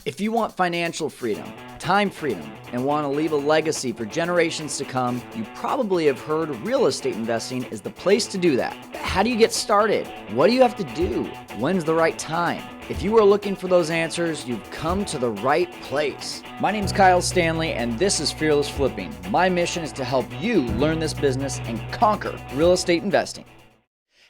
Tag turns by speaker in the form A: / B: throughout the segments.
A: If you want financial freedom, time freedom, and want to leave a legacy for generations to come, you probably have heard real estate investing is the place to do that. How do you get started? What do you have to do? When's the right time? If you are looking for those answers, you've come to the right place. My name is Kyle Stanley, and this is Fearless Flipping. My mission is to help you learn this business and conquer real estate investing.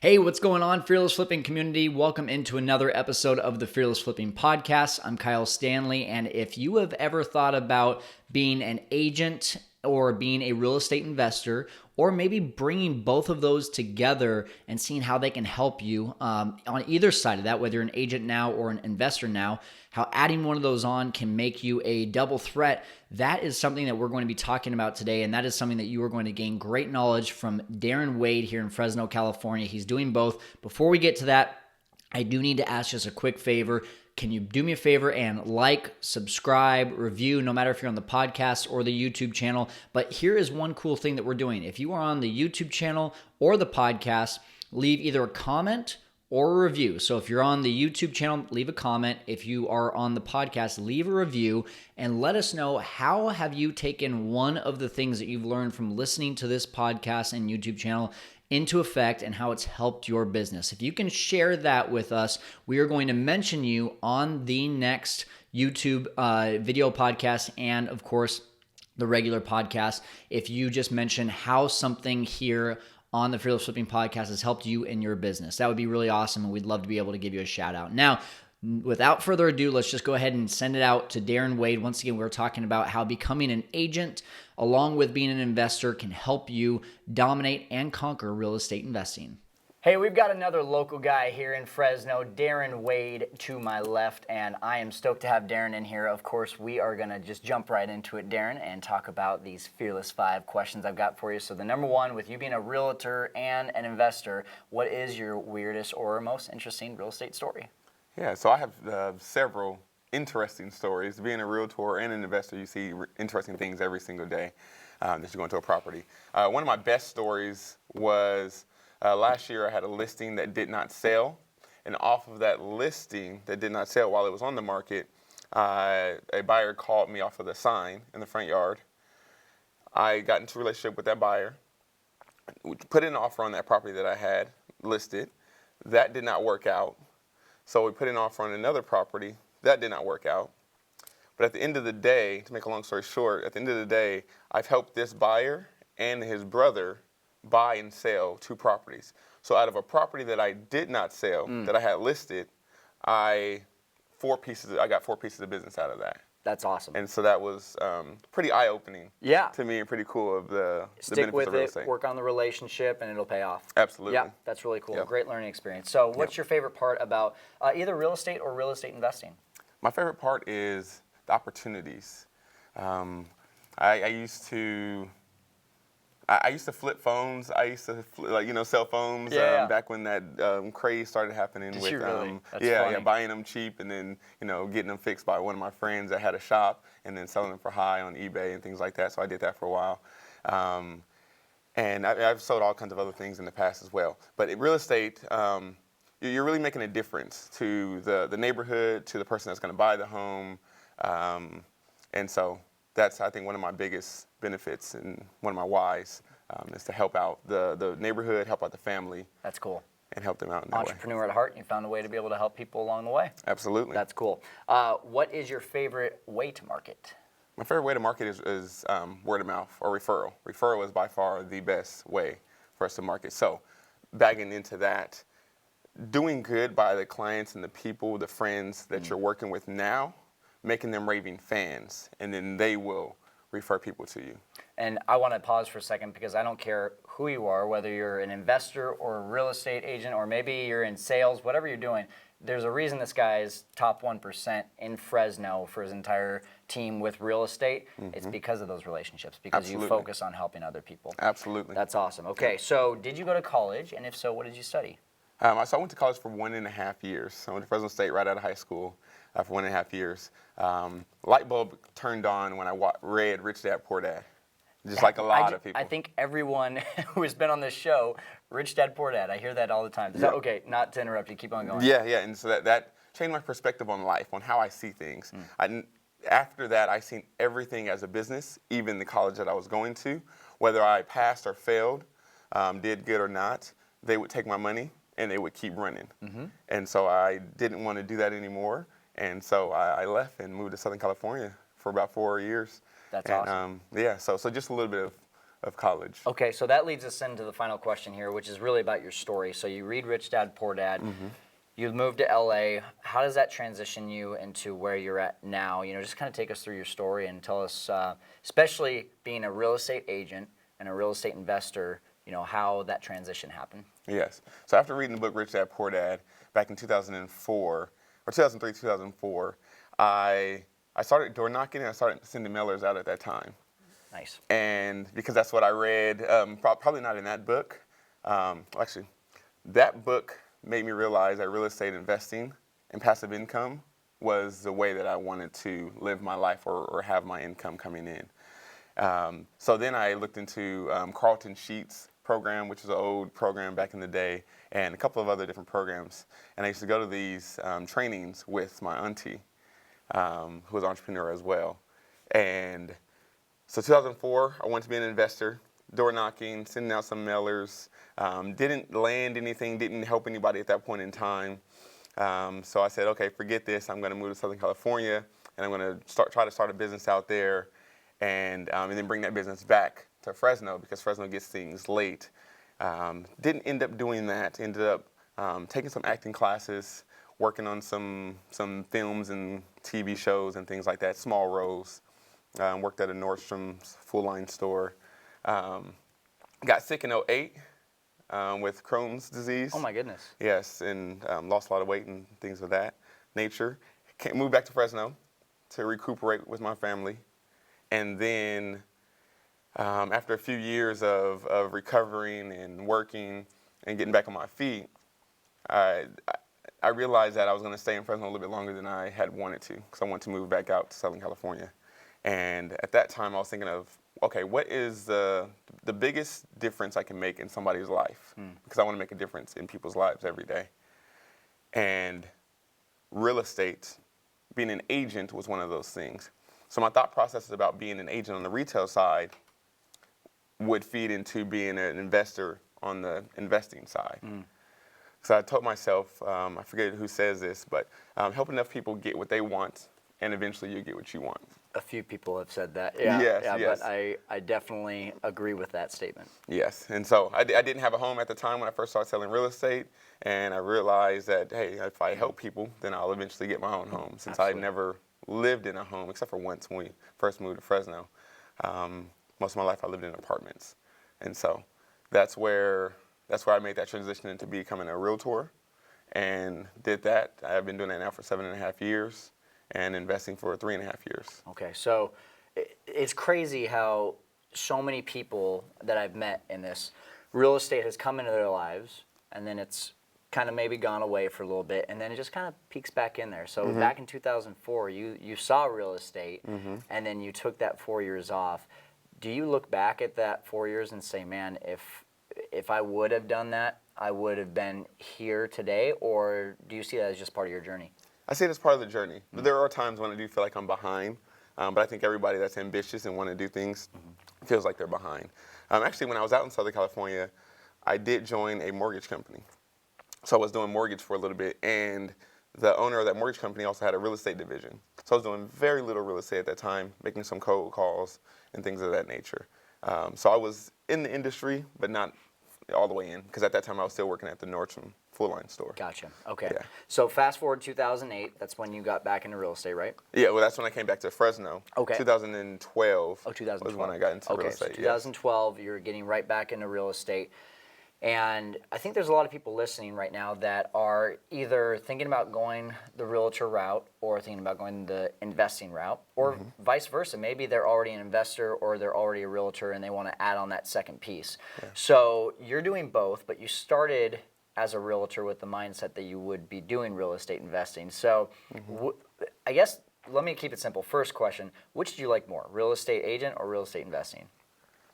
A: Hey, what's going on, Fearless Flipping community? Welcome into another episode of the Fearless Flipping podcast. I'm Kyle Stanley, and if you have ever thought about being an agent or being a real estate investor, or maybe bringing both of those together and seeing how they can help you on either side of that, whether you're an agent now or an investor now, how adding one of those on can make you a double threat, that is something that we're going to be talking about today, and that is something that you are going to gain great knowledge from Darren Wade here in Fresno, California. He's doing both. Before we get to that, I do need to ask just a quick favor. Can you do me a favor and like, subscribe, review, no matter if you're on the podcast or the YouTube channel? But here is one cool thing that we're doing. If you are on the YouTube channel or the podcast, leave either a comment or a review. So if you're on the YouTube channel, leave a comment. If you are on the podcast, leave a review and let us know how have you taken one of the things that you've learned from listening to this podcast and YouTube channel into effect and how it's helped your business. If you can share that with us, we are going to mention you on the next YouTube video podcast and, of course, the regular podcast. If you just mention how something here on the Fearless Flipping podcast has helped you in your business, that would be really awesome, and we'd love to be able to give you a shout out. Now, without further ado, let's just go ahead and send it out to Darren Wade. Once again, we're talking about how becoming an agent along with being an investor can help you dominate and conquer real estate investing. Hey, we've got another local guy here in Fresno, Darren Wade to my left, and I am stoked to have Darren in here. Of course, we are going to just jump right into it, Darren, and talk about these Fearless 5 questions I've got for you. So the number one, with you being a realtor and an investor, what is your weirdest or most interesting real estate story?
B: Yeah, so I have several interesting stories. Being a realtor and an investor, you see interesting things every single day that you go into a property. One of my best stories was last year I had a listing that did not sell. And off of that listing that did not sell while it was on the market, a buyer called me off of the sign in the front yard. I got into a relationship with that buyer, put in an offer on that property that I had listed. That did not work out. So we put in an offer on another property. That did not work out. But at the end of the day, to make a long story short, at the end of the day, I've helped this buyer and his brother buy and sell 2 properties. So out of a property that I did not sell, that I had listed, I got 4 pieces of business out of that.
A: That's awesome.
B: And so that was pretty eye-opening to me, and pretty cool of the benefits
A: with
B: of real
A: it,
B: estate.
A: work on the relationship, and it'll pay off.
B: Absolutely.
A: Yeah, that's really cool.
B: Yep.
A: Great learning experience. So what's your favorite part about either real estate or real estate investing?
B: My favorite part is the opportunities. I used to flip phones. I used to cell phones back when that craze started happening.
A: Did
B: with
A: you really? That's
B: yeah,
A: funny.
B: buying them cheap and then getting them fixed by one of my friends that had a shop and then selling them for high on eBay and things like that. So I did that for a while. And I've sold all kinds of other things in the past as well. But in real estate, you're really making a difference to the neighborhood, to the person that's going to buy the home. And so that's, I think, one of my biggest benefits and one of my whys is to help out the neighborhood, help out the family.
A: That's cool.
B: And help them out in that way.
A: Entrepreneur at heart, and you found a way to be able to help people along the way.
B: Absolutely.
A: That's cool. What is your favorite way to market?
B: My favorite way to market is word of mouth or referral. Referral is by far the best way for us to market. So bagging into that, doing good by the clients and the people, the friends that you're working with now, making them raving fans, and then they will refer people to you.
A: And I want to pause for a second because I don't care who you are, whether you're an investor or a real estate agent, or maybe you're in sales, whatever you're doing, there's a reason this guy is top 1% in Fresno for his entire team with real estate. It's because of those relationships, because you focus on helping other people.
B: Absolutely.
A: That's awesome. Okay, so did you go to college? And if so, what did you study?
B: So I went to college for 1.5 years. I went to Fresno State right out of high school for 1.5 years. Light bulb turned on when I read Rich Dad Poor Dad. Just like a lot of people.
A: I think everyone who has been on this show, Rich Dad Poor Dad, I hear that all the time. Okay, not to interrupt you, keep on going.
B: Yeah, and so that changed my perspective on life, on how I see things. After that, I seen everything as a business, even the college that I was going to. Whether I passed or failed, did good or not, they would take my money and they would keep running. And so I didn't want to do that anymore. And so I left and moved to Southern California for about 4 years.
A: That's
B: and,
A: awesome.
B: Yeah, so just a little bit of college.
A: Okay, so that leads us into the final question here, which is really about your story. So you read Rich Dad, Poor Dad. You moved to LA. How does that transition you into where you're at now? You know, just kind of take us through your story and tell us, especially being a real estate agent and a real estate investor, you know, how that transition happened.
B: Yes. So after reading the book Rich Dad, Poor Dad back in 2004, or 2003, 2004, I started door knocking and I started sending mailers out at that time.
A: Nice.
B: And because that's what I read, probably not in that book. Actually, that book made me realize that real estate investing and passive income was the way that I wanted to live my life or have my income coming in. So then I looked into Carlton Sheets program, which was an old program back in the day, and a couple of other different programs. And I used to go to these trainings with my auntie, who was an entrepreneur as well. And so 2004, I wanted to be an investor, door knocking, sending out some mailers. Didn't land anything, didn't help anybody at that point in time. So I said, okay, forget this. I'm going to move to Southern California, and I'm going to try to start a business out there, and then bring that business back to Fresno because Fresno gets things late. Didn't end up doing that. Ended up taking some acting classes, working on some films and TV shows and things like that, small roles. Worked at a Nordstrom's full-line store. Got sick in 2008 with Crohn's disease.
A: Oh my goodness.
B: Yes, and lost a lot of weight and things of that nature. Moved back to Fresno to recuperate with my family. And then after a few years of recovering and working and getting back on my feet, I realized that I was going to stay in Fresno a little bit longer than I had wanted to because I wanted to move back out to Southern California. And at that time, I was thinking of, okay, what is the biggest difference I can make in somebody's life? Because I want to make a difference in people's lives every day. And real estate, being an agent was one of those things. So my thought process about being an agent on the retail side would feed into being an investor on the investing side. So I told myself, I forget who says this, but help enough people get what they want, and eventually you get what you want.
A: A few people have said that. Yeah,
B: Yes,
A: yeah,
B: yes.
A: But I definitely agree with that statement.
B: Yes, and so I didn't have a home at the time when I first started selling real estate, and I realized that, hey, if I help people, then I'll eventually get my own home. Since I never lived in a home, except for once when we first moved to Fresno. Most of my life I lived in apartments. And so that's where I made that transition into becoming a realtor and did that. I've been doing that now for 7.5 years and investing for 3.5 years.
A: Okay, so it's crazy how so many people that I've met in this, real estate has come into their lives and then it's kind of maybe gone away for a little bit and then it just kind of peeks back in there. So back in 2004, you saw real estate and then you took that 4 years off. Do you look back at that 4 years and say, man, if I would have done that, I would have been here today? Or do you see that as just part of your journey?
B: I see it as part of the journey. But there are times when I do feel like I'm behind. But I think everybody that's ambitious and want to do things feels like they're behind. Actually, when I was out in Southern California, I did join a mortgage company. So I was doing mortgage for a little bit, and the owner of that mortgage company also had a real estate division. So I was doing very little real estate at that time, making some cold calls and things of that nature. So I was in the industry, but not all the way in, because at that time I was still working at the Nordstrom full-line store.
A: Gotcha. Okay.
B: Yeah.
A: So fast forward 2008, that's when you got back into real estate, right?
B: Yeah, well, that's when I came back to Fresno.
A: Okay.
B: 2012.
A: Oh, 2012.
B: Was when I got into real estate.
A: Okay, so 2012, you're getting right back into real estate. And I think there's a lot of people listening right now that are either thinking about going the realtor route or thinking about going the investing route, or vice versa. Maybe they're already an investor or they're already a realtor and they want to add on that second piece. Yeah. So you're doing both, but you started as a realtor with the mindset that you would be doing real estate investing. So I guess let me keep it simple. First question, which do you like more, real estate agent or real estate investing?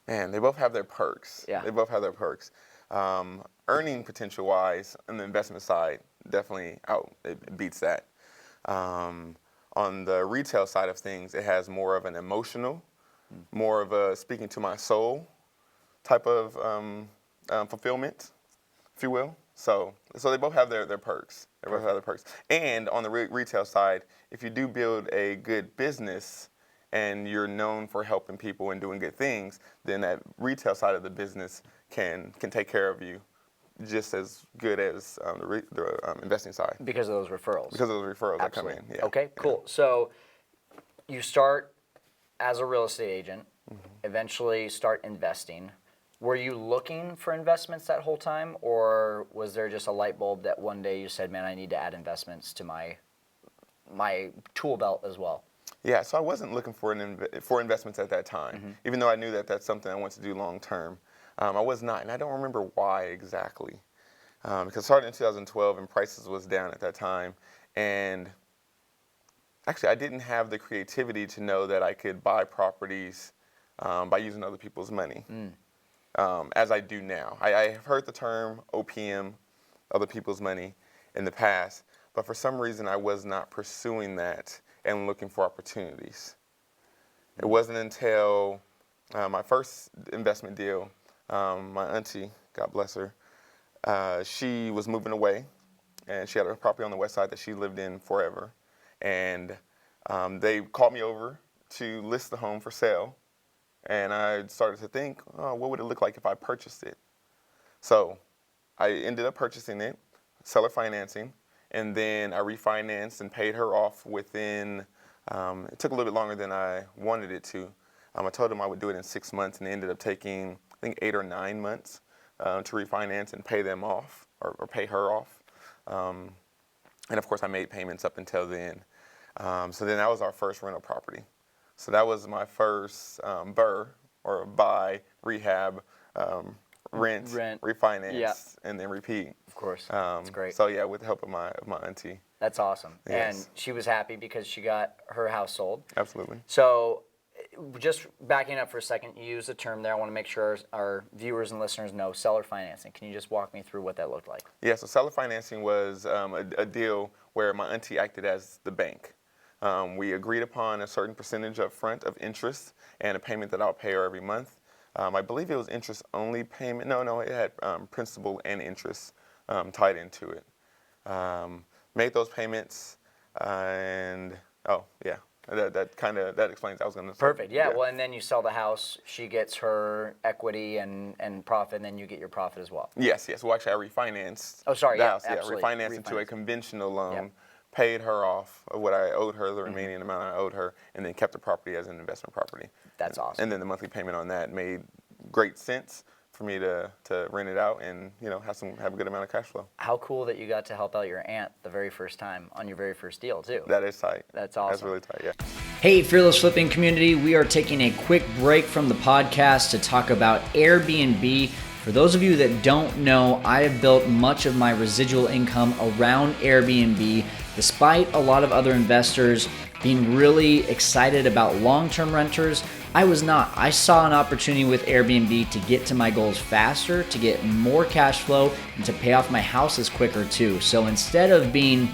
B: Man, they both have their perks.
A: Yeah.
B: They both have their perks. Earning potential-wise on the investment side, definitely it beats that. On the retail side of things, it has more of an emotional, more of a speaking to my soul type of fulfillment, if you will. So they both have their perks. They both have their perks. And on the retail side, if you do build a good business and you're known for helping people and doing good things, then that retail side of the business can take care of you just as good as the investing side.
A: Because of those referrals.
B: Because of those referrals
A: Absolutely.
B: that come in. Yeah.
A: Okay, cool. So you start as a real estate agent, eventually start investing. Were you looking for investments that whole time, or was there just a light bulb that one day you said, man, I need to add investments to my tool belt as well?
B: Yeah, so I wasn't looking for investments at that time, even though I knew that that's something I wanted to do long term. I was not, and I don't remember why exactly. Because it started in 2012 and prices was down at that time. And actually, I didn't have the creativity to know that I could buy properties by using other people's money, as I do now. I have heard the term OPM, other people's money, in the past, but for some reason I was not pursuing that and looking for opportunities. It wasn't until my first investment deal, my auntie, God bless her, she was moving away, and she had a property on the west side that she lived in forever. And they called me over to list the home for sale. And I started to think, oh, what would it look like if I purchased it? So I ended up purchasing it, seller financing, and then I refinanced and paid her off within, it took a little bit longer than I wanted it to. I told them I would do it in 6 months, and it ended up taking, I think, 8 or 9 months to refinance and pay them off, or pay her off. And of course, I made payments up until then. So then that was our first rental property. So that was my first buy, rehab, rent, refinance, and then repeat.
A: Of course, that's great.
B: So yeah, with the help of my auntie.
A: That's awesome.
B: Yes.
A: And she was happy because she got her house sold.
B: Absolutely.
A: So just backing up for a second, you used a term there. I want to make sure our viewers and listeners know seller financing. Can you just walk me through what that looked like?
B: Yeah, so seller financing was a deal where my auntie acted as the bank. We agreed upon a certain percentage up front of interest and a payment that I'll pay her every month. I believe it was interest-only payment. No, it had principal and interest tied into it. Made those payments, and that explains. I was going to.
A: Perfect. Yeah. Well, and then you sell the house. She gets her equity and profit, and then you get your profit as well.
B: Yes. Well, actually, I refinanced.
A: Oh, sorry.
B: The
A: Yeah,
B: house.
A: absolutely.
B: Yeah, refinanced into a conventional loan.
A: Yep.
B: Paid her off of what I owed her, the remaining amount I owed her, and then kept the property as an investment property.
A: That's awesome.
B: And then the monthly payment on that made great sense for me to rent it out and have a good amount of cash flow.
A: How cool that you got to help out your aunt the very first time on your very first deal too.
B: That is tight.
A: That's awesome.
B: That's really tight. Yeah.
A: Hey, Fearless Flipping community, we are taking a quick break from the podcast to talk about Airbnb. For those of you that don't know, I have built much of my residual income around Airbnb. Despite a lot of other investors being really excited about long-term renters, I was not. I saw an opportunity with Airbnb to get to my goals faster, to get more cash flow, and to pay off my houses quicker too. So instead of being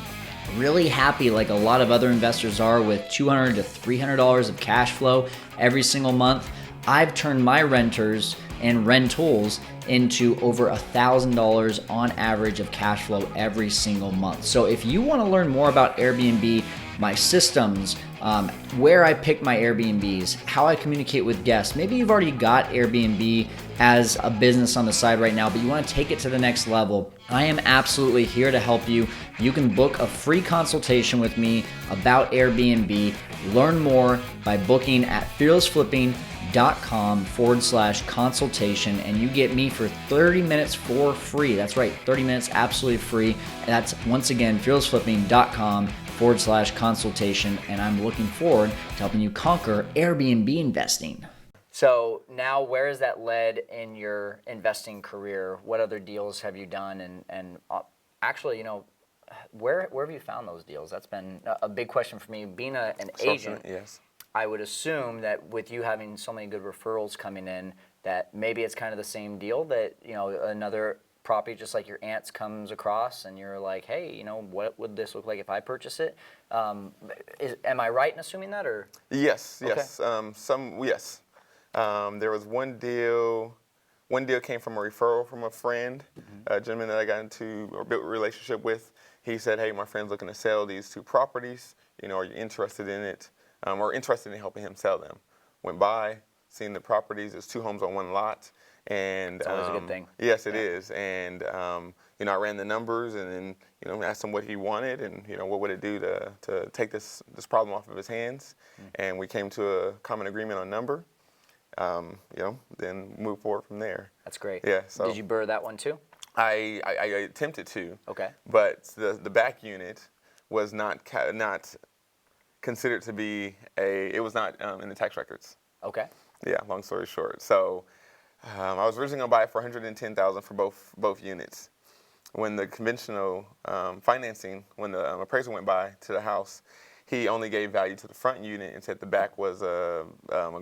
A: really happy like a lot of other investors are with $200 to $300 of cash flow every single month, I've turned my renters and rentals into over $1,000 on average of cash flow every single month. So if you want to learn more about Airbnb, my systems, where I pick my Airbnbs, how I communicate with guests, maybe you've already got Airbnb as a business on the side right now, but you want to take it to the next level, I am absolutely here to help you. You can book a free consultation with me about Airbnb. Learn more by booking at fearlessflipping.com/consultation, and you get me for 30 minutes for free. That's right, 30 minutes absolutely free. And that's once again fearlessflipping.com/consultation, and I'm looking forward to helping you conquer Airbnb investing. So now, where has that led in your investing career? What other deals have you done? And actually, where have you found those deals? That's been a big question for me. Being an agent,
B: yes.
A: I would assume that with you having so many good referrals coming in, that maybe it's kind of the same deal, that another property just like your aunt's comes across and you're like, hey, what would this look like if I purchase it? Am I right in assuming that, or?
B: Yes,
A: Okay.
B: yes. Yes. There was one deal. One deal came from a referral from a friend, a gentleman that I got into or built a relationship with. He said, "Hey, my friend's looking to sell these 2 properties. Are you interested in it, or interested in helping him sell them?" Went by, seen the properties. There's 2 homes on one lot, and
A: It's always a good thing.
B: yes, it is. And I ran the numbers, and then asked him what he wanted, and what would it do to take this problem off of his hands. And we came to a common agreement on number. Then move forward from there.
A: That's great.
B: Yeah. So
A: did you burr that one too?
B: I attempted to.
A: Okay.
B: But the back unit was not considered to be it was not in the tax records.
A: Okay.
B: Yeah. Long story short. So I was originally going to buy it for $110,000 for both units. When the conventional financing, when the appraiser went by to the house, he only gave value to the front unit and said the back was a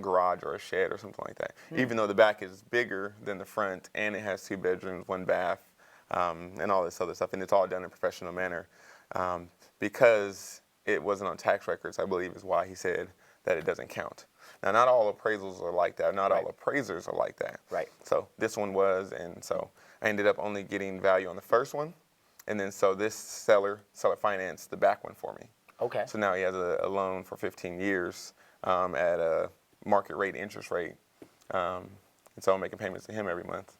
B: garage or a shed or something like that. Even though the back is bigger than the front and it has 2 bedrooms, 1 bath, and all this other stuff, and it's all done in a professional manner. Because it wasn't on tax records, I believe is why he said that it doesn't count. Now, not all appraisals are like that. Not all appraisers are like that.
A: Right.
B: So this one was, and so I ended up only getting value on the first one, and then so this seller financed the back one for me.
A: Okay.
B: So now he has a loan for 15 years at a market rate interest rate, and so I'm making payments to him every month.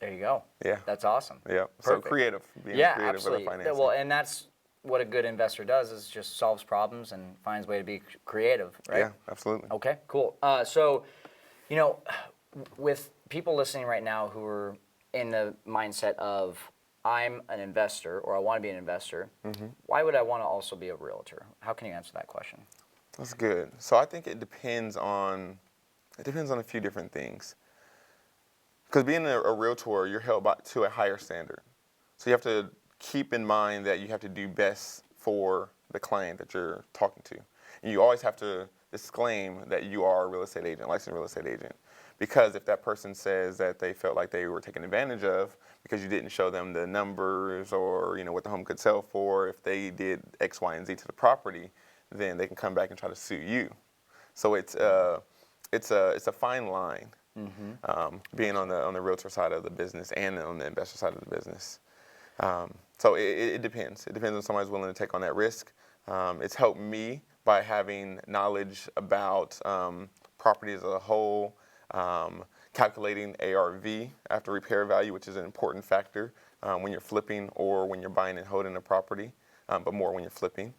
A: There you go.
B: Yeah.
A: That's awesome.
B: Yeah.
A: Perfect.
B: So creative, being creative
A: absolutely.
B: with our financing.
A: Well, and that's what a good investor does, is just solves problems and finds a way to be creative, right?
B: Yeah, absolutely.
A: Okay, cool. So, with people listening right now who are in the mindset of, I'm an investor, or I want to be an investor, why would I want to also be a realtor? How can you answer that question?
B: That's good. So I think it depends on a few different things. Because being a realtor, you're held to a higher standard. So you have to keep in mind that you have to do best for the client that you're talking to. And you always have to disclaim that you are a real estate agent, licensed real estate agent. Because if that person says that they felt like they were taken advantage of because you didn't show them the numbers or what the home could sell for, if they did X, Y, and Z to the property, then they can come back and try to sue you. So it's a fine line, being on the realtor side of the business and on the investor side of the business. So it depends. It depends on somebody's willing to take on that risk. It's helped me by having knowledge about property as a whole. Calculating ARV, after repair value, which is an important factor when you're flipping or when you're buying and holding a property, but more when you're flipping.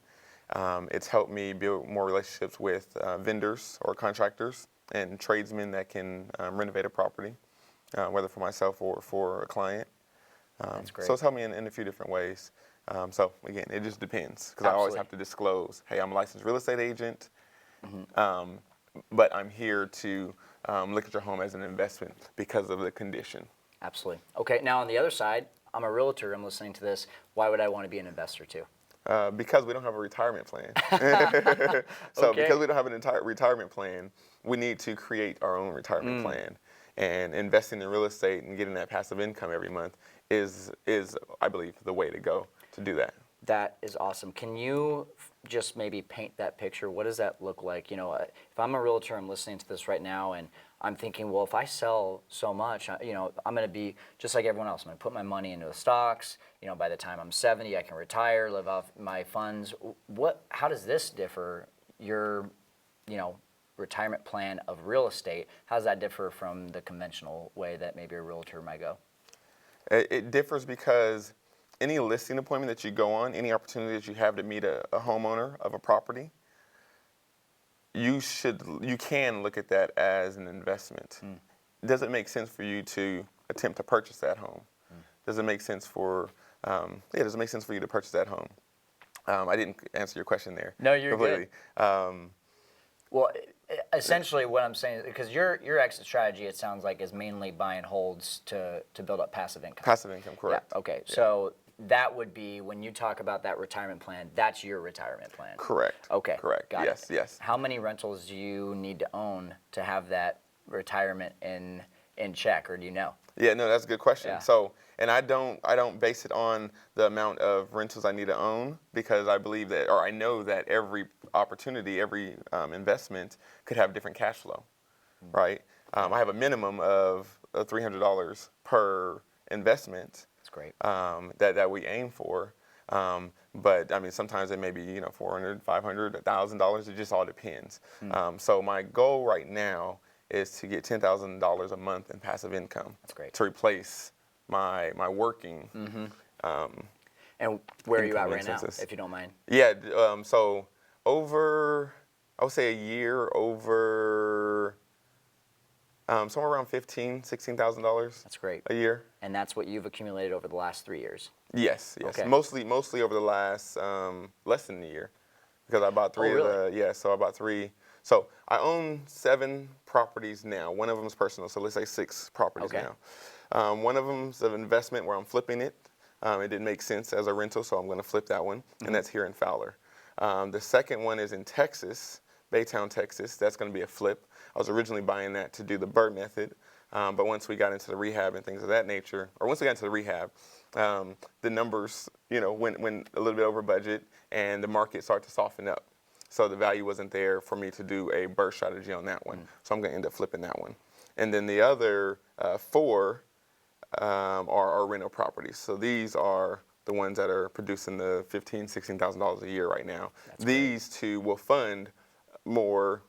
B: It's helped me build more relationships with vendors or contractors and tradesmen that can renovate a property, whether for myself or for a client.
A: That's great.
B: So it's helped me in a few different ways. So again, it just depends, because I always have to disclose, hey, I'm a licensed real estate agent, but I'm here to look at your home as an investment because of the condition.
A: Absolutely. Okay, now on the other side, I'm a realtor, I'm listening to this. Why would I want to be an investor too?
B: Because we don't have a retirement plan.
A: Okay.
B: Because we don't have an entire retirement plan, we need to create our own retirement plan. And investing in real estate and getting that passive income every month is I believe, the way to go to do that.
A: That is awesome. Can you just maybe paint that picture? What does that look like? If I'm a realtor, I'm listening to this right now, and I'm thinking, well, if I sell so much, I'm going to be just like everyone else. I'm going to put my money into the stocks. By the time I'm 70, I can retire, live off my funds. How does this differ? Your, retirement plan of real estate, how does that differ from the conventional way that maybe a realtor might go?
B: It differs because any listing appointment that you go on, any opportunity that you have to meet a homeowner of a property, you can look at that as an investment. Does it make sense for you to attempt to purchase that home? Does it make sense for does it make sense for you to purchase that home? I didn't answer your question there.
A: No, you're
B: completely.
A: Good. Well, essentially what I'm saying is, because your exit strategy, it sounds like, is mainly buy and holds to build up passive income.
B: Passive income, correct.
A: Yeah, okay, yeah. So that would be, when you talk about that retirement plan, that's your retirement plan.
B: Correct.
A: Okay.
B: Correct.
A: Got
B: yes,
A: it.
B: Yes.
A: How many rentals do you need to own to have that retirement in check, or do you know?
B: Yeah, no, that's a good question.
A: Yeah.
B: So, and I don't base it on the amount of rentals I need to own, because I believe that, or I know that every opportunity, every investment could have different cash flow, right? I have a minimum of $300 per investment.
A: That's great.
B: That we aim for. But I mean, sometimes it may be, $400, $500, $1,000. It just all depends. So my goal right now is to get $10,000 a month in passive income.
A: That's great.
B: To replace my working.
A: And where are you at
B: income in
A: right now,
B: Texas.
A: if you don't mind?
B: Yeah. So over, I would say a year over. Somewhere around $16,000.
A: That's great.
B: A year.
A: And that's what you've accumulated over the last 3 years.
B: Yes.
A: Okay.
B: Mostly over the last less than a year, because I bought three
A: really?
B: of the. Yeah, so I bought three. So I own 7 properties now. One of them is personal, so let's say 6 properties
A: Okay.
B: now. One of them is an investment where I'm flipping it. It didn't make sense as a rental, so I'm going to flip that one, and that's here in Fowler. The second one is in Texas, Baytown, Texas. That's going to be a flip. I was originally buying that to do the BRRRR method, but once we got into the rehab and things of that nature, or once we got into the rehab, the numbers, went a little bit over budget, and the market started to soften up. So the value wasn't there for me to do a BRRRR strategy on that one. So I'm going to end up flipping that one. And then the other 4 are rental properties. So these are the ones that are producing the $15,000, $16,000 a year right now. These 2 will fund more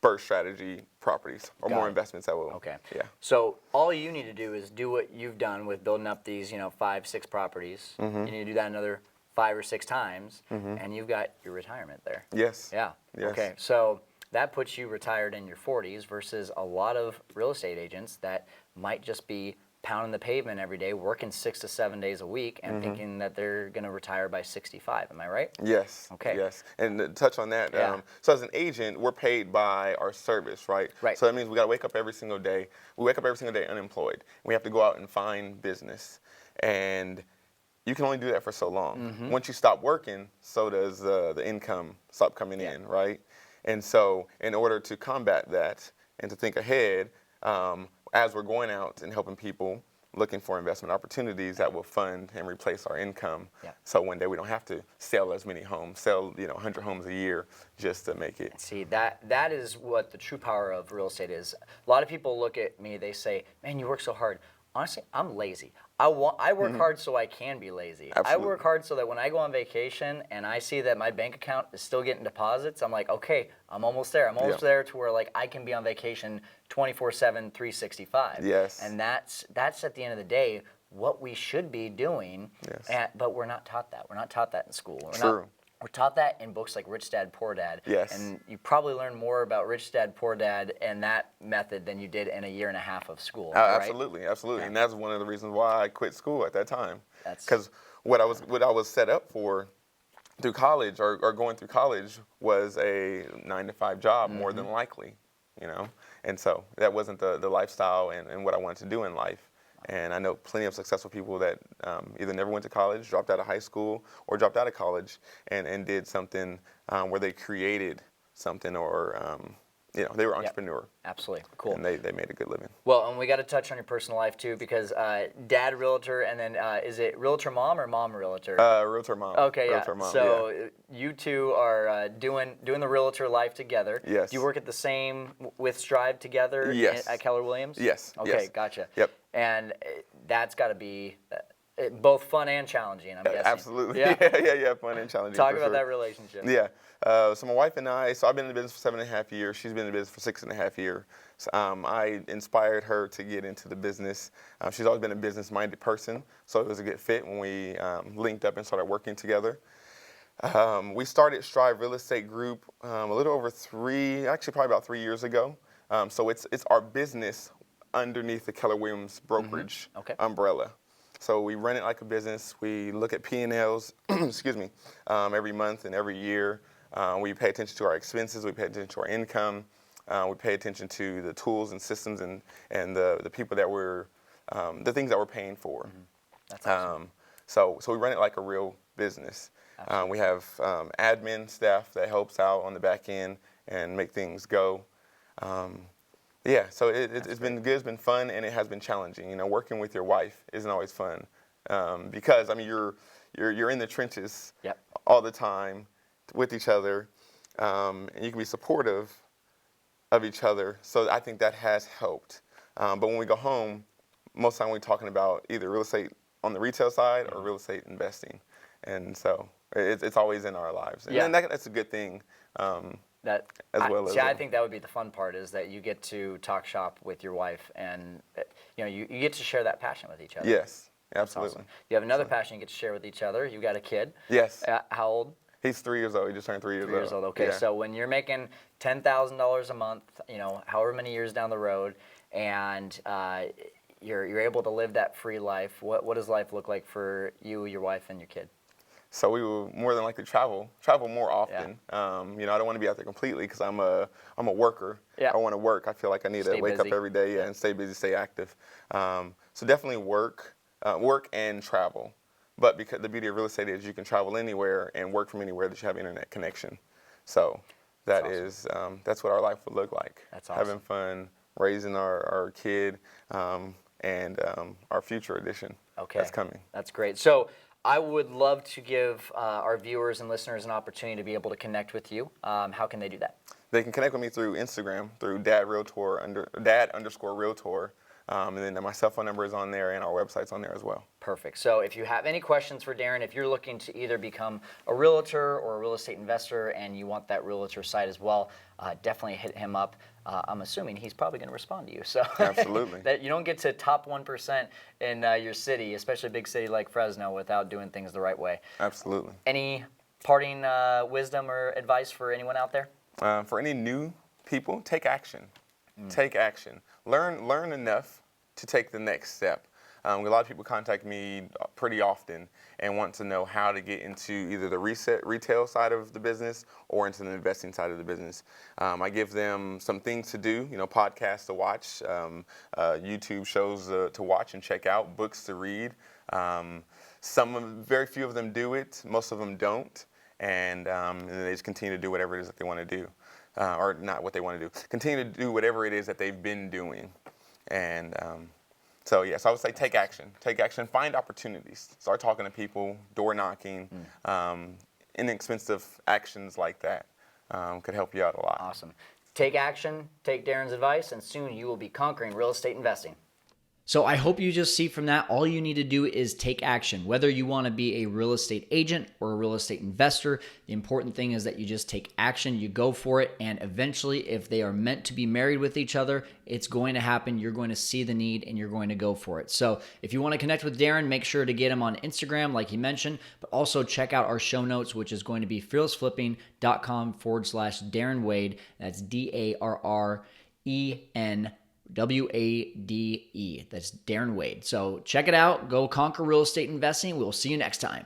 B: BRRRR strategy properties, or more investments that will.
A: Okay.
B: Yeah.
A: So all you need to do is do what you've done with building up these, 5, 6 properties. You need to do that another 5 or 6 times, and you've got your retirement there.
B: Yes.
A: Yeah.
B: Yes.
A: Okay. So that puts you retired in your 40s versus a lot of real estate agents that might just be pounding the pavement every day, working 6 to 7 days a week, and thinking that they're going to retire by 65. Am I right?
B: Yes.
A: Okay.
B: Yes. And to touch on that,
A: Yeah.
B: so as an agent, we're paid by our service, right?
A: Right.
B: So that means we got to wake up every single day. We wake up every single day unemployed. We have to go out and find business. And you can only do that for so long. Once you stop working, so does the income stop coming in, right? And so in order to combat that and to think ahead, as we're going out and helping people looking for investment opportunities that will fund and replace our income, so one day we don't have to sell as many homes, sell 100 homes a year just to make it.
A: See, that is what the true power of real estate is. A lot of people look at me, they say, man, you work so hard. Honestly, I'm lazy. I work hard so I can be lazy.
B: Absolutely.
A: I work hard so that when I go on vacation and I see that my bank account is still getting deposits, I'm like, okay, I'm almost there. I'm almost there to where I can be on vacation 24/7, 365.
B: Yes.
A: And that's at the end of the day what we should be doing.
B: Yes.
A: But we're not taught that. We're not taught that in school.
B: True.
A: We're taught that in books like Rich Dad, Poor Dad.
B: Yes.
A: And you probably learned more about Rich Dad, Poor Dad and that method than you did in a year and a half of school. Right?
B: Absolutely, absolutely. And that's one of the reasons why I quit school at that time.
A: That's
B: because what I was set up for through college or going through college was a 9-to-5 job more than likely, And so that wasn't the lifestyle and what I wanted to do in life. And I know plenty of successful people that either never went to college, dropped out of high school, or dropped out of college and did something where they created something or, they were entrepreneur.
A: Absolutely. Cool.
B: And they made a good living.
A: Well, and we got to touch on your personal life too, because dad realtor, and then is it realtor mom or mom realtor?
B: Realtor mom.
A: Okay,
B: Realtor mom,
A: so you two are doing the realtor life together.
B: Yes.
A: Do you work at the same with Strive together?
B: Yes.
A: At Keller Williams?
B: Yes.
A: Okay,
B: yes.
A: gotcha.
B: Yep.
A: And that's got to be both fun and challenging, I'm guessing.
B: Absolutely.
A: Yeah.
B: yeah. Fun and challenging.
A: Talk
B: for
A: about
B: sure.
A: that relationship.
B: Yeah. So my wife and I, I've been in the business for 7.5 years. She's been in the business for 6.5 years. I inspired her to get into the business. She's always been a business-minded person, so it was a good fit when we linked up and started working together. We started Strive Real Estate Group a little over probably about 3 years ago. So it's our business underneath the Keller Williams brokerage umbrella. So we run it like a business. We look at P&Ls, every month and every year. We pay attention to our expenses. We pay attention to our income. We pay attention to the tools and systems and the people that the things that we're paying for.
A: That's awesome.
B: So we run it like a real business. We have admin staff that helps out on the back end and make things go. Yeah, so it's been good, it's been fun, and it has been challenging. Working with your wife isn't always fun because I mean you're in the trenches
A: Yep.
B: all the time with each other, and you can be supportive of each other. So I think that has helped. But when we go home, most of the time we're talking about either real estate on the retail side or real estate investing, and so it's always in our lives, and then that's a good thing.
A: I think that would be the fun part, is that you get to talk shop with your wife, and you get to share that passion with each other.
B: Yes, absolutely.
A: Awesome. You have another passion you get to share with each other. You got a kid.
B: Yes.
A: How old?
B: He's 3 years old. He just turned 3 years old.
A: Okay,
B: Yeah.
A: so when you're making $10,000 a month, however many years down the road, and you're able to live that free life, what does life look like for you, your wife, and your kid?
B: So we will more than likely travel more often. I don't want to be out there completely because I'm a worker.
A: Yeah.
B: I want to work. I feel like I need to wake up every day and stay busy, stay active. So definitely work and travel. But because the beauty of real estate is you can travel anywhere and work from anywhere that you have internet connection. So that's what our life would look like.
A: That's awesome.
B: Having fun, raising our kid, and our future edition that's coming.
A: That's great. So I would love to give our viewers and listeners an opportunity to be able to connect with you. How can they do that?
B: They can connect with me through Instagram, through dad_realtor. And then my cell phone number is on there, and our website's on there as well.
A: Perfect. So if you have any questions for Darren, if you're looking to either become a realtor or a real estate investor and you want that realtor site as well, definitely hit him up. I'm assuming he's probably going to respond to you. So
B: Absolutely.
A: That you don't get to top 1% in your city, especially a big city like Fresno, without doing things the right way.
B: Absolutely.
A: Any parting wisdom or advice for anyone out there?
B: For any new people, take action. Take action. Learn enough to take the next step. A lot of people contact me pretty often and want to know how to get into either the retail side of the business or into the investing side of the business. I give them some things to do, podcasts to watch, YouTube shows to watch and check out, books to read. Very few of them do it. Most of them don't. And they just continue to do whatever it is that they want to do. Or not what they want to do. Continue to do whatever it is that they've been doing. And so I would say take action. Take action. Find opportunities. Start talking to people, door knocking. Inexpensive actions like that could help you out a lot.
A: Awesome. Take action, take Darren's advice, and soon you will be conquering real estate investing. So I hope you just see from that, all you need to do is take action. Whether you want to be a real estate agent or a real estate investor, the important thing is that you just take action, you go for it, and eventually, if they are meant to be married with each other, it's going to happen. You're going to see the need and you're going to go for it. So if you want to connect with Darren, make sure to get him on Instagram like he mentioned, but also check out our show notes, which is going to be fearlessflipping.com/Darren Wade. That's DarrenWade. That's Darren Wade. So check it out. Go conquer real estate investing. We'll see you next time.